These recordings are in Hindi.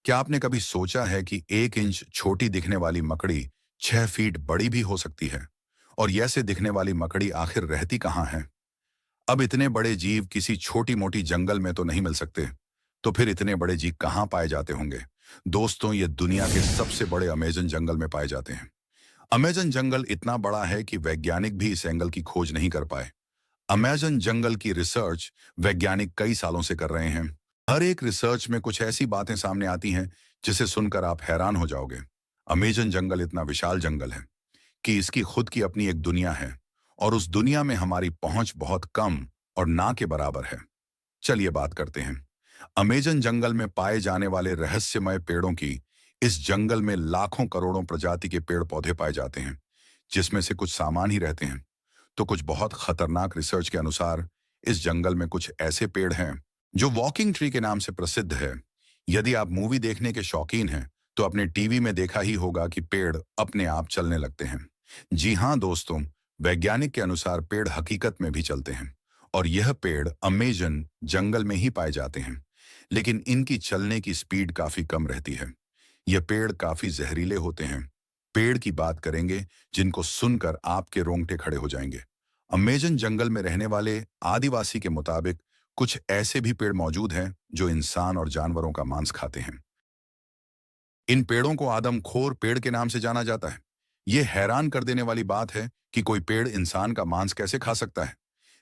क्या आपने कभी सोचा है कि 1 इंच छोटी दिखने वाली मकड़ी 6 फीट बड़ी भी हो सकती है? और ऐसे दिखने वाली मकड़ी आखिर रहती कहाँ है? अब इतने बड़े जीव किसी छोटी मोटी जंगल में तो नहीं मिल सकते, तो फिर इतने बड़े जीव कहाँ पाए जाते होंगे? दोस्तों, ये दुनिया के सबसे बड़े अमेजन जंगल में पाए जाते हैं। अमेजन जंगल इतना बड़ा है कि वैज्ञानिक भी इस एंगल की खोज नहीं कर पाए। अमेजन जंगल की रिसर्च वैज्ञानिक कई सालों से कर रहे हैं। हर एक रिसर्च में कुछ ऐसी बातें सामने आती हैं जिसे सुनकर आप हैरान हो जाओगे। अमेजन जंगल इतना विशाल जंगल है कि इसकी खुद की अपनी एक दुनिया है, और उस दुनिया में हमारी पहुंच बहुत कम और ना के बराबर है। चलिए बात करते हैं अमेजन जंगल में पाए जाने वाले रहस्यमय पेड़ों की। इस जंगल में लाखों करोड़ों प्रजाति के पेड़ पौधे पाए जाते हैं, जिसमें से कुछ सामान ही रहते हैं, तो कुछ बहुत खतरनाक। रिसर्च के अनुसार इस जंगल में कुछ ऐसे पेड़ हैं जो वॉकिंग ट्री के नाम से प्रसिद्ध है। यदि आप मूवी देखने के शौकीन हैं, तो अपने टीवी में देखा ही होगा कि पेड़ अपने आप चलने लगते हैं। जी हाँ दोस्तों, वैज्ञानिक के अनुसार पेड़ हकीकत में भी चलते हैं, और यह पेड़ अमेजन जंगल में ही पाए जाते हैं। लेकिन इनकी चलने की स्पीड काफी कम रहती है। यह पेड़ काफी जहरीले होते हैं। पेड़ की बात करेंगे जिनको सुनकर आपके रोंगटे खड़े हो जाएंगे। अमेजन जंगल में रहने वाले आदिवासी के मुताबिक कुछ ऐसे भी पेड़ मौजूद हैं जो इंसान और जानवरों का मांस खाते हैं। इन पेड़ों को आदमखोर पेड़ के नाम से जाना जाता है। यह हैरान कर देने वाली बात है कि कोई पेड़ इंसान का मांस कैसे खा सकता है,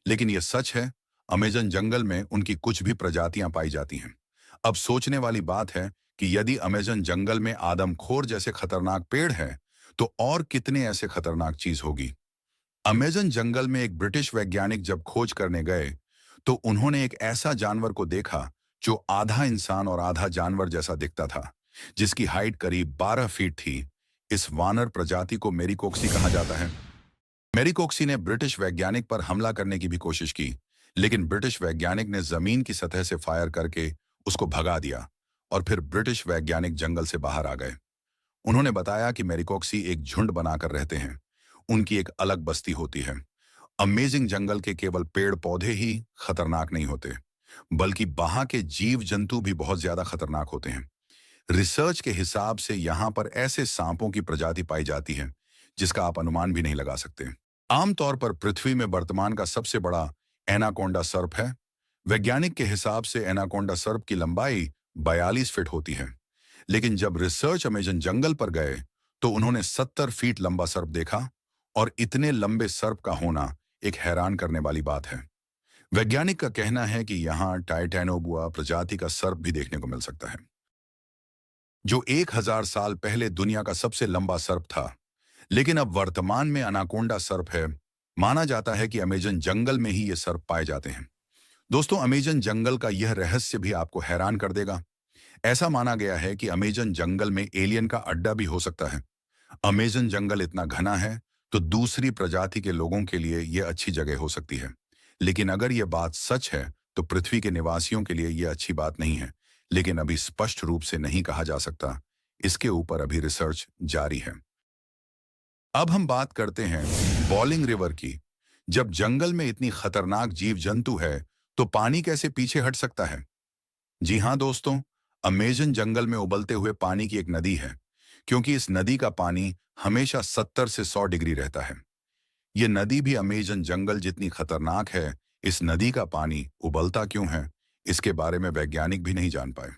लेकिन यह सच है। अमेजन जंगल में उनकी कुछ भी प्रजातियां पाई जाती हैं। अब सोचने वाली बात है कि यदि अमेजन जंगल में आदमखोर जैसे खतरनाक पेड़ हैं, तो और कितने ऐसे खतरनाक चीज होगी। अमेजन जंगल में एक ब्रिटिश वैज्ञानिक जब खोज करने गए, तो उन्होंने एक ऐसा जानवर को देखा जो आधा इंसान और आधा जानवर जैसा दिखता था, जिसकी हाइट करीब 12 फीट थी। इस वानर प्रजाति को मेरिकोक्सी कहा जाता है। मेरिकोक्सी ने ब्रिटिश वैज्ञानिक पर हमला करने की भी कोशिश की, लेकिन ब्रिटिश वैज्ञानिक ने जमीन की सतह से फायर करके उसको भगा दिया, और फिर ब्रिटिश वैज्ञानिक जंगल से बाहर आ गए। उन्होंने बताया कि मेरिकोक्सी एक झुंड बनाकर रहते हैं। उनकी एक अलग बस्ती होती है। अमेजिंग जंगल के केवल पेड़ पौधे ही खतरनाक नहीं होते, बल्कि वहां के जीव जंतु भी बहुत ज्यादा खतरनाक होते हैं। रिसर्च के हिसाब से यहाँ पर ऐसे सांपों की प्रजाति पाई जाती है जिसका आप अनुमान भी नहीं लगा सकते। आमतौर पर पृथ्वी में वर्तमान का सबसे बड़ा एनाकोंडा सर्प है। वैज्ञानिक के हिसाब से एनाकोंडा सर्प की लंबाई 42 फीट होती है, लेकिन जब रिसर्च अमेजन जंगल पर गए, तो उन्होंने 70 फीट लंबा सर्प देखा। और इतने लंबे सर्प का होना एक हैरान करने वाली बात है। वैज्ञानिक का कहना है कि यहाँ टाइटैनोबुआ प्रजाति का सर्प भी देखने को मिल सकता है, जो 1000 साल पहले दुनिया का सबसे लंबा सर्प था। लेकिन अब वर्तमान में अनाकोंडा सर्प है। माना जाता है कि अमेजन जंगल में ही ये सर्प पाए जाते हैं। दोस्तों, अमेजन जंगल का यह रहस्य भी आपको हैरान कर देगा। ऐसा माना गया है कि अमेजन जंगल में एलियन का अड्डा भी हो सकता है। अमेजन जंगल इतना घना है, तो दूसरी प्रजाति के लोगों के लिए यह अच्छी जगह हो सकती है। लेकिन अगर यह बात सच है, तो पृथ्वी के निवासियों के लिए यह अच्छी बात नहीं है। लेकिन अभी स्पष्ट रूप से नहीं कहा जा सकता। इसके ऊपर अभी रिसर्च जारी है। अब हम बात करते हैं बॉलिंग रिवर की। जब जंगल में इतनी खतरनाक जीव जंतु है, तो पानी कैसे पीछे हट सकता है? जी हाँ दोस्तों, अमेजन जंगल में उबलते हुए पानी की एक नदी है, क्योंकि इस नदी का पानी हमेशा 70 से 100 डिग्री रहता है। ये नदी भी अमेजन जंगल जितनी खतरनाक है। इस नदी का पानी उबलता क्यों है, इसके बारे में वैज्ञानिक भी नहीं जान पाए।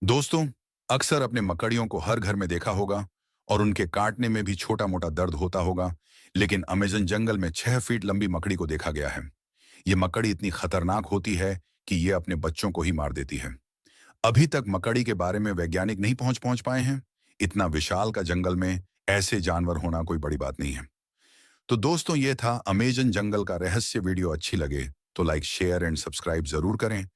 दोस्तों, अक्सर अपने मकड़ियों को हर घर में देखा होगा, और उनके काटने में भी छोटा मोटा दर्द होता होगा। लेकिन अमेजन जंगल में 6 फीट लंबी मकड़ी को देखा गया है। ये मकड़ी इतनी खतरनाक होती है कि ये अपने बच्चों को ही मार देती है। अभी तक मकड़ी के बारे में वैज्ञानिक नहीं पहुंच पहुंच पाए हैं। इतना विशाल का जंगल में ऐसे जानवर होना कोई बड़ी बात नहीं है। तो दोस्तों, ये था अमेजन जंगल का रहस्य। वीडियो अच्छी लगे तो लाइक, शेयर एंड सब्सक्राइब जरूर करें।